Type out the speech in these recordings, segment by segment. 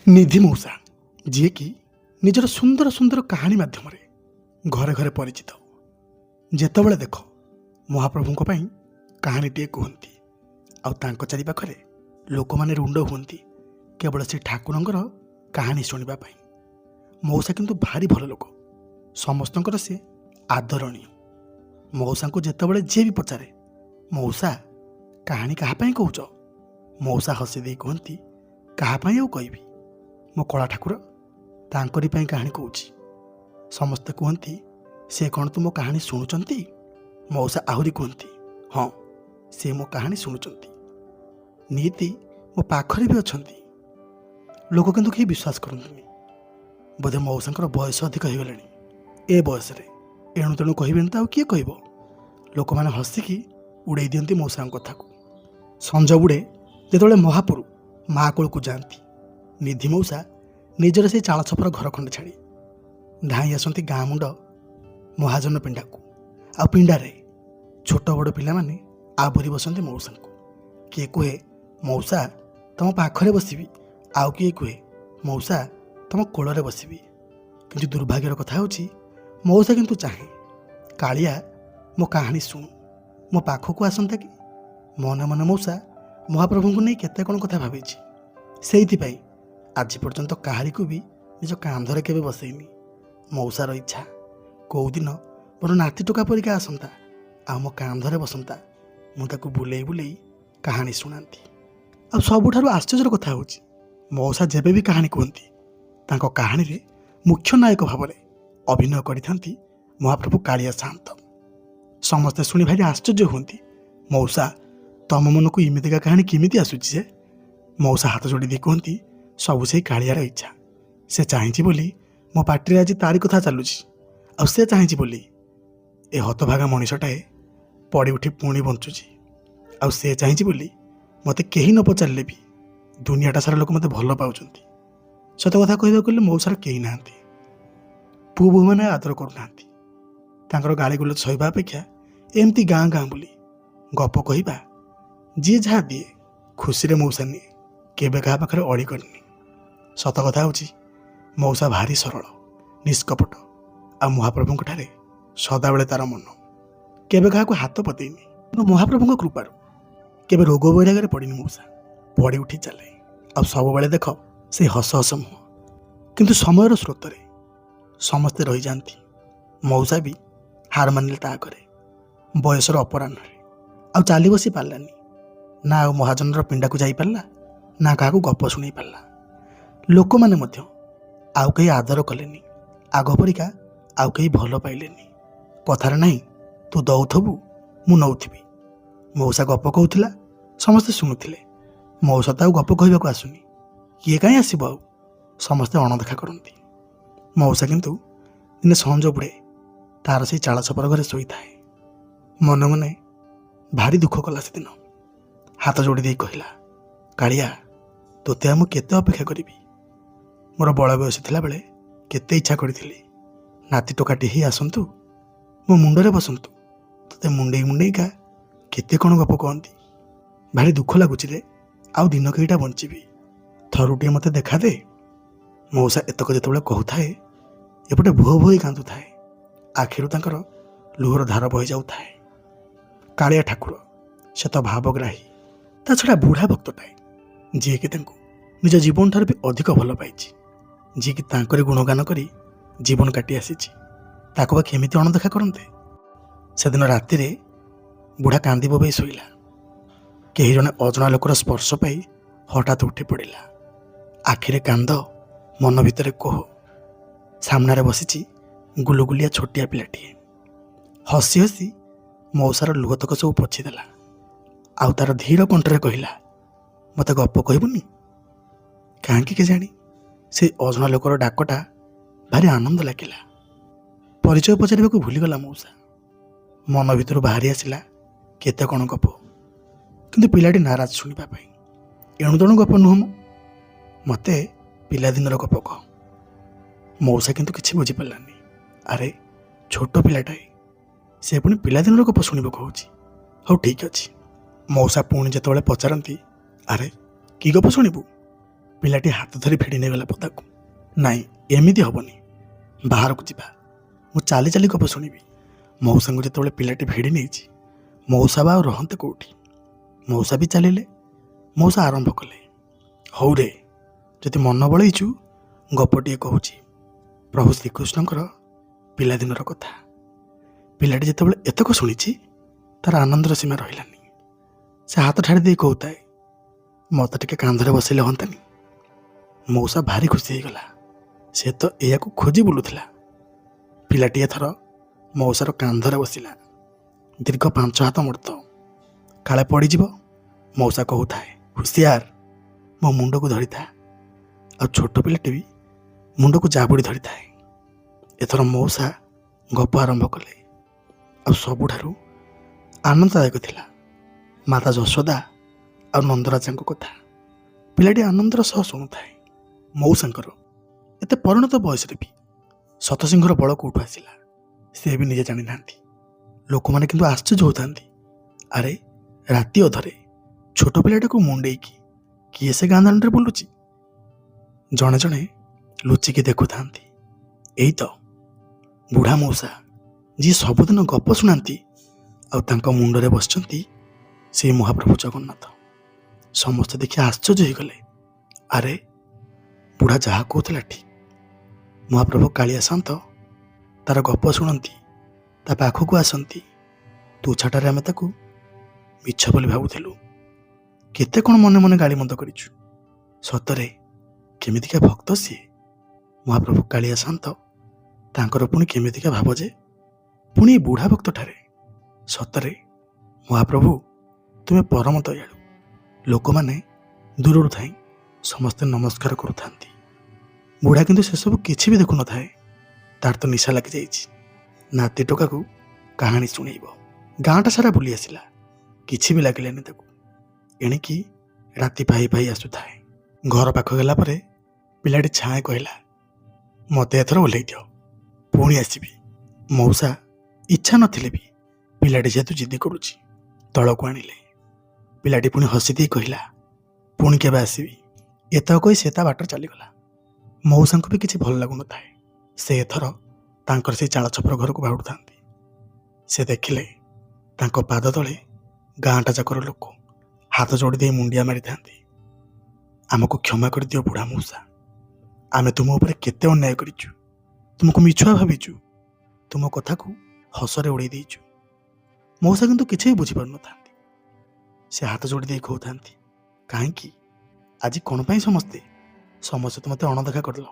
ନିଧି ମଉସା, ଯିଏକି ନିଜର ସୁନ୍ଦର ସୁନ୍ଦର କାହାଣୀ ମାଧ୍ୟମରେ ଘରେ ଘରେ ପରିଚିତ। ଯେତେବେଳେ ଦେଖ ମହାପ୍ରଭୁଙ୍କ ପାଇଁ କାହାଣୀଟିଏ କୁହନ୍ତି, ଆଉ ତାଙ୍କ ଚାରିପାଖରେ ଲୋକମାନେ ରୁଣ୍ଡ ହୁଅନ୍ତି କେବଳ ସେ ଠାକୁରଙ୍କର କାହାଣୀ ଶୁଣିବା ପାଇଁ। ମଉସା କିନ୍ତୁ ଭାରି ଭଲ ଲୋକ, ସମସ୍ତଙ୍କର ସେ ଆଦରଣୀୟ। ମଉସାଙ୍କୁ ଯେତେବେଳେ ଯିଏ ବି ପଚାରେ, ମଉସା କାହାଣୀ କାହା ପାଇଁ କହୁଛ, ମଉସା ହସି ଦେଇ କୁହନ୍ତି, କାହା ପାଇଁ ଆଉ କହିବି, ମୋ କଳା ଠାକୁର ତାଙ୍କରି ପାଇଁ କାହାଣୀ କହୁଛି। ସମସ୍ତେ କୁହନ୍ତି, ସେ କ'ଣ ତୁମ କାହାଣୀ ଶୁଣୁଛନ୍ତି? ମଉସା ଆହୁରି କୁହନ୍ତି, ହଁ, ସେ ମୋ କାହାଣୀ ଶୁଣୁଛନ୍ତି। ନିତି ମୋ ପାଖରେ ବି ଅଛନ୍ତି। ଲୋକ କିନ୍ତୁ କେହି ବିଶ୍ୱାସ କରନ୍ତିନି। ବୋଧେ ମଉସାଙ୍କର ବୟସ ଅଧିକ ହେଇଗଲାଣି। ଏ ବୟସରେ ଏଣୁ ତେଣୁ କହିବେନି ତ ଆଉ କିଏ କହିବ? ଲୋକମାନେ ହସିକି ଉଡ଼େଇ ଦିଅନ୍ତି ମଉସାଙ୍କ କଥାକୁ। ସଞ୍ଜ ବୁଡ଼େ ଯେତେବେଳେ ମହାପୁରୁ ମା କୋଳକୁ ଯାଆନ୍ତି, ନିଧି ମଉସା ନିଜର ସେଇ ଚାଳ ଛପର ଘର ଖଣ୍ଡେ ଛାଡ଼ି ଧାଇଁ ଆସନ୍ତି ଗାଁ ମୁଣ୍ଡ ମହାଜନ ପିଣ୍ଡାକୁ। ଆଉ ପିଣ୍ଡାରେ ଛୋଟ ବଡ଼ ପିଲାମାନେ ଆବରି ବସନ୍ତି ମଉସାଙ୍କୁ। କିଏ କୁହେ, ମଉସା ତମ ପାଖରେ ବସିବି, ଆଉ କିଏ କୁହେ, ମଉସା ତମ କୋଳରେ ବସିବି। କିନ୍ତୁ ଦୁର୍ଭାଗ୍ୟର କଥା ହେଉଛି, ମଉସା କିନ୍ତୁ ଚାହେଁ କାଳିଆ ମୋ କାହାଣୀ ଶୁଣୁ, ମୋ ପାଖକୁ ଆସନ୍ତା କି। ମନେ ମନେ ମଉସା ମହାପ୍ରଭୁଙ୍କୁ ନେଇ କେତେ କ'ଣ କଥା ଭାବିଛି। ସେଇଥିପାଇଁ ଆଜି ପର୍ଯ୍ୟନ୍ତ କାହାରିକୁ ବି ନିଜ କାନ୍ଧରେ କେବେ ବସେଇନି। ମଉସାର ଇଚ୍ଛା କେଉଁଦିନ ମୋର ନାତି ଟୋକା ପରିକା ଆସନ୍ତା, ଆଉ ମୋ କାନ୍ଧରେ ବସନ୍ତା, ମୁଁ ତାକୁ ବୁଲେଇ ବୁଲେଇ କାହାଣୀ ଶୁଣାନ୍ତି। ଆଉ ସବୁଠାରୁ ଆଶ୍ଚର୍ଯ୍ୟର କଥା ହେଉଛି, ମଉସା ଯେବେ ବି କାହାଣୀ କୁହନ୍ତି, ତାଙ୍କ କାହାଣୀରେ ମୁଖ୍ୟ ନାୟକ ଭାବରେ ଅଭିନୟ କରିଥାନ୍ତି ମହାପ୍ରଭୁ କାଳିଆ ସାଆନ୍ତ। ସମସ୍ତେ ଶୁଣି ଭାରି ଆଶ୍ଚର୍ଯ୍ୟ ହୁଅନ୍ତି, ମଉସା ତମ ମନକୁ ଏମିତିକା କାହାଣୀ କେମିତି ଆସୁଛି ଯେ? ମଉସା ହାତ ଯୋଡ଼ି ଦେଇ କୁହନ୍ତି, ସବୁ ସେଇ କାଳିଆର ଇଚ୍ଛା। ସେ ଚାହିଁଛି ବୋଲି ମୋ ପାଟିରେ ଆଜି ତାରି କଥା ଚାଲୁଛି, ଆଉ ସେ ଚାହିଁଛି ବୋଲି ଏ ହତଭାଗା ମଣିଷଟାଏ ପଡ଼ି ଉଠି ପୁଣି ବଞ୍ଚୁଛି, ଆଉ ସେ ଚାହିଁଛି ବୋଲି ମୋତେ କେହି ନ ପଚାରିଲେ ବି ଦୁନିଆଟା ସାରା ଲୋକ ମୋତେ ଭଲ ପାଉଛନ୍ତି। ସତ କଥା କହିବାକୁ ଗଲେ ମଉସାର କେହି ନାହାନ୍ତି। ପୁଅ ବୋହୂମାନେ ଆଦର କରୁନାହାନ୍ତି। ତାଙ୍କର ଗାଳିଗୁଲ ସହିବା ଅପେକ୍ଷା ଏମିତି ଗାଁ ଗାଁ ବୁଲି ଗପ କହିବା, ଯିଏ ଯାହା ଦିଏ ଖୁସିରେ ମଉସା ନିଏ, କେବେ କାହା ପାଖରେ ଅଳି କରିନି। ସତ କଥା ହେଉଛି, ମଉସା ଭାରି ସରଳ, ନିଷ୍କପଟ, ଆଉ ମହାପ୍ରଭୁଙ୍କଠାରେ ସଦାବେଳେ ତାର ମନ। କେବେ କାହାକୁ ହାତ ପତେଇନି। କିନ୍ତୁ ମହାପ୍ରଭୁଙ୍କ କୃପାରୁ କେବେ ରୋଗ ବୈରାଗରେ ପଡ଼ିନି ମଉସା। ପଡ଼ି ଉଠି ଚାଲେ, ଆଉ ସବୁବେଳେ ଦେଖ ସେଇ ହସ ହସ ମୁହଁ। କିନ୍ତୁ ସମୟର ସ୍ରୋତରେ ସମସ୍ତେ ରହିଯାଆନ୍ତି। ମଉସା ବି ହାର ମାନିଲେ ତା ଆଗରେ। ବୟସର ଅପରାହ୍ନରେ ଆଉ ଚାଲି ବସି ପାରିଲାନି। ନା ଆଉ ମହାଜନର ପିଣ୍ଡାକୁ ଯାଇପାରିଲା, ନା କାହାକୁ ଗପ ଶୁଣେଇ ପାରିଲା। ଲୋକମାନେ ମଧ୍ୟ ଆଉ କେହି ଆଦର କଲେନି। ଆଗ ପରିକା ଆଉ କେହି ଭଲ ପାଇଲେନି। କଥାରେ ନାହିଁ, ତୁ ଦଉଥିବୁ ମୁଁ ନଉଥିବି। ମଉସା ଗପ କହୁଥିଲା, ସମସ୍ତେ ଶୁଣୁଥିଲେ। ମଉସା ତ ଆଉ ଗପ କହିବାକୁ ଆସୁନି, କିଏ କାହିଁ ଆସିବ ଆଉ? ସମସ୍ତେ ଅଣଦେଖା କରନ୍ତି। ମଉସା କିନ୍ତୁ ଦିନେ ସଞ୍ଜ ବୁଡ଼େ ତାର ସେଇ ଚାଳ ଛପର ଘରେ ଶୋଇଥାଏ। ମନେ ମନେ ଭାରି ଦୁଃଖ କଲା ସେଦିନ। ହାତ ଯୋଡ଼ି ଦେଇ କହିଲା, କାଳିଆ ତୋତେ ଆଉ ମୁଁ କେତେ ଅପେକ୍ଷା କରିବି? ମୋର ବଳ ବୟସ ଥିଲାବେଳେ କେତେ ଇଚ୍ଛା କରିଥିଲି, ନାତି ଟୋକାଟି ହେଇ ଆସନ୍ତୁ, ମୋ ମୁଣ୍ଡରେ ବସନ୍ତୁ, ତୋତେ ମୁଣ୍ଡେଇ ମୁଣ୍ଡେଇକା କେତେ କ'ଣ ଗପ କହନ୍ତି। ଭାରି ଦୁଃଖ ଲାଗୁଛି ରେ, ଆଉ ଦିନ କେଇଟା ବଞ୍ଚିବି, ଥରୁଟିଏ ମୋତେ ଦେଖା ଦେ। ମଉସା ଏତକ ଯେତେବେଳେ କହୁଥାଏ, ଏପଟେ ଭୋ ଭୋଇ କାନ୍ଦୁଥାଏ। ଆଖିରୁ ତାଙ୍କର ଲୁହର ଧାର ବହି ଯାଉଥାଏ। କାଳିଆ ଠାକୁର ସେ ତ ଭାବଗ୍ରାହୀ, ତା ଛଡ଼ା ବୁଢ଼ା ଭକ୍ତଟାଏ, ଯିଏକି ତାଙ୍କୁ ନିଜ ଜୀବନଠାରୁ ବି ଅଧିକ ଭଲ ପାଇଛି, ଯିଏକି ତାଙ୍କରି ଗୁଣଗାନ କରି ଜୀବନ କାଟି ଆସିଛି। ତାକୁ ବା କେମିତି ଅଣଦେଖା କରନ୍ତେ? ସେଦିନ ରାତିରେ ବୁଢ଼ା କାନ୍ଦି ବୋବେଇ ଶୋଇଲା। କେହି ଜଣେ ଅଜଣା ଲୋକର ସ୍ପର୍ଶ ପାଇ ହଠାତ୍ ଉଠି ପଡ଼ିଲା। ଆଖିରେ କାନ୍ଦ, ମନ ଭିତରେ କୋହ। ସାମ୍ନାରେ ବସିଛି ଗୁଲୁଗୁଲିଆ ଛୋଟିଆ ପିଲାଟିଏ। ହସି ହସି ମଉସାର ଲୁହତକ ସବୁ ପୋଛିଦେଲା, ଆଉ ତାର ଧୀର କଣ୍ଠରେ କହିଲା, ମୋତେ ଗପ କହିବୁନି? କାହିଁକି କେଜାଣି ସେ ଅଜଣା ଲୋକର ଡାକଟା ଭାରି ଆନନ୍ଦ ଲାଗିଲା। ପରିଚୟ ପଚାରିବାକୁ ଭୁଲିଗଲା ମଉସା। ମନ ଭିତରୁ ବାହାରି ଆସିଲା କେତେ କ'ଣ ଗପ। କିନ୍ତୁ ପିଲାଟି ନାରାଜ ଶୁଣିବା ପାଇଁ। ଏଣୁ ତେଣୁ ଗପ ନୁହଁ, ମୋତେ ପିଲାଦିନର ଗପ କହ। ମଉସା କିନ୍ତୁ କିଛି ବୁଝିପାରିଲାନି। ଆରେ ଛୋଟ ପିଲାଟାଏ, ସେ ପୁଣି ପିଲାଦିନର ଗପ ଶୁଣିବାକୁ କହୁଛି। ହଉ ଠିକ୍ ଅଛି। ମଉସା ପୁଣି ଯେତେବେଳେ ପଚାରନ୍ତି, ଆରେ କି ଗପ ଶୁଣିବୁ? ପିଲାଟି ହାତ ଧରି ଭିଡ଼ି ନେଇଗଲା ପଦାକୁ। ନାଇଁ, ଏମିତି ହେବନି, ବାହାରକୁ ଯିବା, ମୁଁ ଚାଲି ଚାଲି ଗପ ଶୁଣିବି। ମଉସାଙ୍କୁ ଯେତେବେଳେ ପିଲାଟି ଭିଡ଼ି ନେଇଛି, ମଉସା ବା ଆଉ ରହନ୍ତେ କେଉଁଠି। ମଉସା ବି ଚାଲିଲେ। ମଉସା ଆରମ୍ଭ କଲେ, ହଉ ରେ, ଯଦି ମନ ବଳେଇଛୁ ଗପଟିଏ କହୁଛି, ପ୍ରଭୁ ଶ୍ରୀକୃଷ୍ଣଙ୍କର ପିଲାଦିନର କଥା। ପିଲାଟି ଯେତେବେଳେ ଏତକ ଶୁଣିଛି, ତାର ଆନନ୍ଦର ସୀମା ରହିଲାନି। ସେ ହାତ ଠାଡ଼ି ଦେଇ କହୁଥାଏ, ମୋତେ ଟିକେ କାନ୍ଧରେ ବସେଇଲେ ହୁଅନ୍ତାନି। ମଉସା ଭାରି ଖୁସି ହେଇଗଲା। ସେ ତ ଏହାକୁ ଖୋଜି ବୁଲୁଥିଲା। ପିଲାଟି ଏଥର ମଉସାର କାନ୍ଧରେ ବସିଲା। ଦୀର୍ଘ 5 ହାତ ମୁର୍ଦ୍ଦ। କାଳେ ପଡ଼ିଯିବ। ମଉସା କହୁଥାଏ, ହୁସିଆର, ମୋ ମୁଣ୍ଡକୁ ଧରିଥା। ଆଉ ଛୋଟ ପିଲାଟି ବି ମୁଣ୍ଡକୁ ଜାବୁଡ଼ି ଧରିଥାଏ। ଏଥର ମଉସା ଗପ ଆରମ୍ଭ କଲେ। ଆଉ ସବୁଠାରୁ ଆନନ୍ଦଦାୟକ ଥିଲା ମାତା ଯଶୋଦା ଆଉ ନନ୍ଦରାଜାଙ୍କ କଥା। ପିଲାଟି ଆନନ୍ଦର ସହ ଶୁଣୁଥାଏ। ମଉସାଙ୍କର ଏତେ ପରିଣତ ବୟସରେ ବି ଶତସିଂହର ବଳ କେଉଁଠୁ ଆସିଲା, ସେ ବି ନିଜେ ଜାଣିନାହାନ୍ତି। ଲୋକମାନେ କିନ୍ତୁ ଆଶ୍ଚର୍ଯ୍ୟ ହେଉଥାନ୍ତି, ଆରେ ରାତି ଅଧରେ ଛୋଟ ପିଲାଟାକୁ ମୁଣ୍ଡେଇକି କିଏ ସେ ଗାଁ ଦାଣ୍ଡରେ ବୁଲୁଛି? ଜଣେ ଜଣେ ଲୁଚିକି ଦେଖୁଥାନ୍ତି। ଏଇ ତ ବୁଢ଼ା ମଉସା, ଯିଏ ସବୁଦିନ ଗପ ଶୁଣାନ୍ତି, ଆଉ ତାଙ୍କ ମୁଣ୍ଡରେ ବସିଛନ୍ତି ସେଇ ମହାପ୍ରଭୁ ଜଗନ୍ନାଥ। ସମସ୍ତେ ଦେଖି ଆଶ୍ଚର୍ଯ୍ୟ ହେଇଗଲେ, ଆରେ ବୁଢ଼ା ଯାହା କହୁଥିଲା ଠିକ୍। ମହାପ୍ରଭୁ କାଳିଆ ସାନ୍ତ ତାର ଗପ ଶୁଣନ୍ତି, ତା ପାଖକୁ ଆସନ୍ତି। ତୁଚ୍ଛାଟାରେ ଆମେ ତାକୁ ମିଛ ବୋଲି ଭାବୁଥିଲୁ। କେତେ କ'ଣ ମନେ ମନେ ଗାଳି ମନ୍ଦ କରିଛୁ। ସତରେ କେମିତିକା ଭକ୍ତ ସିଏ। ମହାପ୍ରଭୁ କାଳିଆ ସାନ୍ତ ତାଙ୍କର ପୁଣି କେମିତିକା ଭାବ ଯେ, ପୁଣି ଏ ବୁଢ଼ା ଭକ୍ତଠାରେ। ସତରେ ମହାପ୍ରଭୁ, ତୁମେ ପରମ ଦୟାଳୁ। ଲୋକମାନେ ଦୂରରୁ ଥାଇ ସମସ୍ତେ ନମସ୍କାର କରୁଥାନ୍ତି। ବୁଢ଼ା କିନ୍ତୁ ସେସବୁ କିଛି ବି ଦେଖୁନଥାଏ। ତାର ତ ନିଶା ଲାଗିଯାଇଛି। ନାତି ଟୋକାକୁ କାହାଣୀ ଶୁଣେଇବ। ଗାଁଟା ସାରା ବୁଲି ଆସିଲା, କିଛି ବି ଲାଗିଲାନି ତାକୁ। ଏଣିକି ରାତି ପାହି ପାହି ଆସୁଥାଏ। ଘର ପାଖ ଗଲା ପରେ ପିଲାଟି ଛାଏଁ କହିଲା, ମୋତେ ଏଥର ଓହ୍ଲେଇ ଦିଅ, ପୁଣି ଆସିବି। ମଉସା ଇଚ୍ଛା ନଥିଲେ ବି ପିଲାଟି ଯେହେତୁ ଜିଦି କରୁଛି, ତଳକୁ ଆଣିଲେ। ପିଲାଟି ପୁଣି ହସି ଦେଇ କହିଲା, ପୁଣି କେବେ ଆସିବି? ଏତକ କହି ସେ ତା ବାଟରେ ଚାଲିଗଲା। ମଉସାଙ୍କୁ ବି କିଛି ଭଲ ଲାଗୁନଥାଏ। ସେ ଏଥର ତାଙ୍କର ସେଇ ଚାଳ ଛପର ଘରକୁ ବାହୁଡ଼ୁଥାନ୍ତି। ସେ ଦେଖିଲେ ତାଙ୍କ ପାଦ ତଳେ ଗାଁଟା ଯାକର ଲୋକ ହାତ ଯୋଡ଼ି ଦେଇ ମୁଣ୍ଡିଆ ମାରିଥାନ୍ତି। ଆମକୁ କ୍ଷମା କରିଦିଅ ବୁଢ଼ା ମଉସା, ଆମେ ତୁମ ଉପରେ କେତେ ଅନ୍ୟାୟ କରିଛୁ, ତୁମକୁ ମିଛୁଆ ଭାବିଛୁ, ତୁମ କଥାକୁ ହସରେ ଉଡ଼େଇ ଦେଇଛୁ। ମଉସା କିନ୍ତୁ କିଛି ବି ବୁଝିପାରୁନଥାନ୍ତି। ସେ ହାତ ଯୋଡ଼ି ଦେଇ କହୁଥାନ୍ତି, କାହିଁକି ଆଜି କ'ଣ ପାଇଁ ସମସ୍ତେ ତ ମୋତେ ଅଣଦେଖା କରିଲ?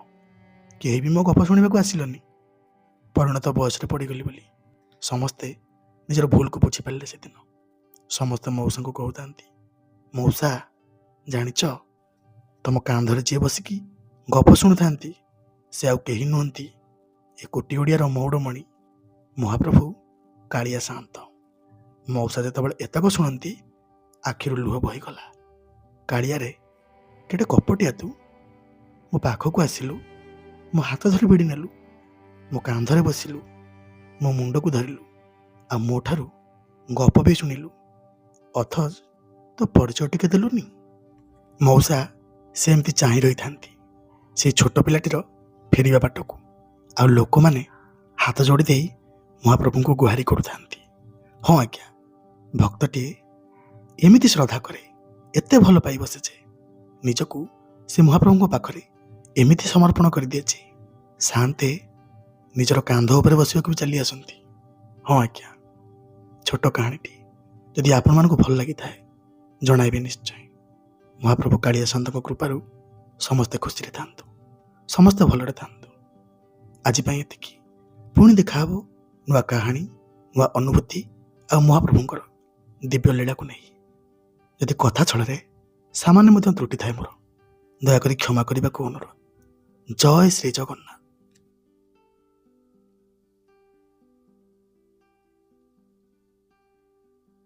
କେହି ବି ମୋ ଗପ ଶୁଣିବାକୁ ଆସିଲନି। ପରିଣତ ବୟସରେ ପଡ଼ିଗଲି ବୋଲି ସମସ୍ତେ ନିଜର ଭୁଲକୁ ବୁଝିପାରିଲେ ସେଦିନ। ସମସ୍ତେ ମଉସାଙ୍କୁ କହୁଥାନ୍ତି, ମଉସା ଜାଣିଛ, ତମ କାନ୍ଧରେ ଯିଏ ବସିକି ଗପ ଶୁଣୁଥାନ୍ତି, ସେ ଆଉ କେହି ନୁହନ୍ତି, ଏ କୋଟି ଓଡ଼ିଆର ମଉଡ଼ମଣି ମହାପ୍ରଭୁ କାଳିଆ ସାନ୍ତ। ମଉସା ଯେତେବେଳେ ଏତକ ଶୁଣନ୍ତି, ଆଖିରୁ ଲୁହ ବହିଗଲା। କାଳିଆରେ, କେଡ଼େ କପଟିଆ ତୁ। ମୋ ପାଖକୁ ଆସିଲୁ, ମୋ ହାତ ଧରି ଭିଡ଼ି ନେଲୁ, ମୋ କାନ୍ଧରେ ବସିଲୁ, ମୋ ମୁଣ୍ଡକୁ ଧରିଲୁ, ଆଉ ମୋ ଠାରୁ ଗପ ବି ଶୁଣିଲୁ, ଅଥଚ ତୋ ପରିଚୟ ଟିକେ ଦେଲୁନି। ମଉସା ସେମିତି ଚାହିଁ ରହିଥାନ୍ତି ସେଇ ଛୋଟ ପିଲାଟିର ଫେରିବା ବାଟକୁ। ଆଉ ଲୋକମାନେ ହାତ ଯୋଡ଼ି ଦେଇ ମହାପ୍ରଭୁଙ୍କୁ ଗୁହାରି କରୁଥାନ୍ତି। ହଁ ଆଜ୍ଞା, ଭକ୍ତଟିଏ ଏମିତି ଶ୍ରଦ୍ଧା କରେ, ଏତେ ଭଲ ପାଇ ବସେ ଯେ ନିଜକୁ ସେ ମହାପ୍ରଭୁଙ୍କ ପାଖରେ ଏମିତି ସମର୍ପଣ କରିଦିଏ ଯେ ସାନ୍ତେ ନିଜର କାନ୍ଧ ଉପରେ ବସିବାକୁ ବି ଚାଲି ଆସନ୍ତି। ହଁ ଆଜ୍ଞା, ଛୋଟ କାହାଣୀଟି ଯଦି ଆପଣମାନଙ୍କୁ ଭଲ ଲାଗିଥାଏ ଜଣାଇବେ ନିଶ୍ଚୟ। ମହାପ୍ରଭୁ କାଳିଆ ସାନ୍ତଙ୍କ କୃପାରୁ ସମସ୍ତେ ଖୁସିରେ ଥାନ୍ତୁ, ସମସ୍ତେ ଭଲରେ ଥାନ୍ତୁ। ଆଜି ପାଇଁ ଏତିକି। ପୁଣି ଦେଖାହେବ ନୂଆ କାହାଣୀ, ନୂଆ ଅନୁଭୂତି ଆଉ ମହାପ୍ରଭୁଙ୍କର ଦିବ୍ୟ ଲୀଳାକୁ ନେଇ। ଯଦି କଥା ଛଳରେ ସାମାନ୍ୟ ମଧ୍ୟ ତ୍ରୁଟି ଥାଏ ମୋର, ଦୟାକରି କ୍ଷମା କରିବାକୁ ଅନୁରୋଧ। ଜୟ ଶ୍ରୀ ଜଗନ୍ନାଥ।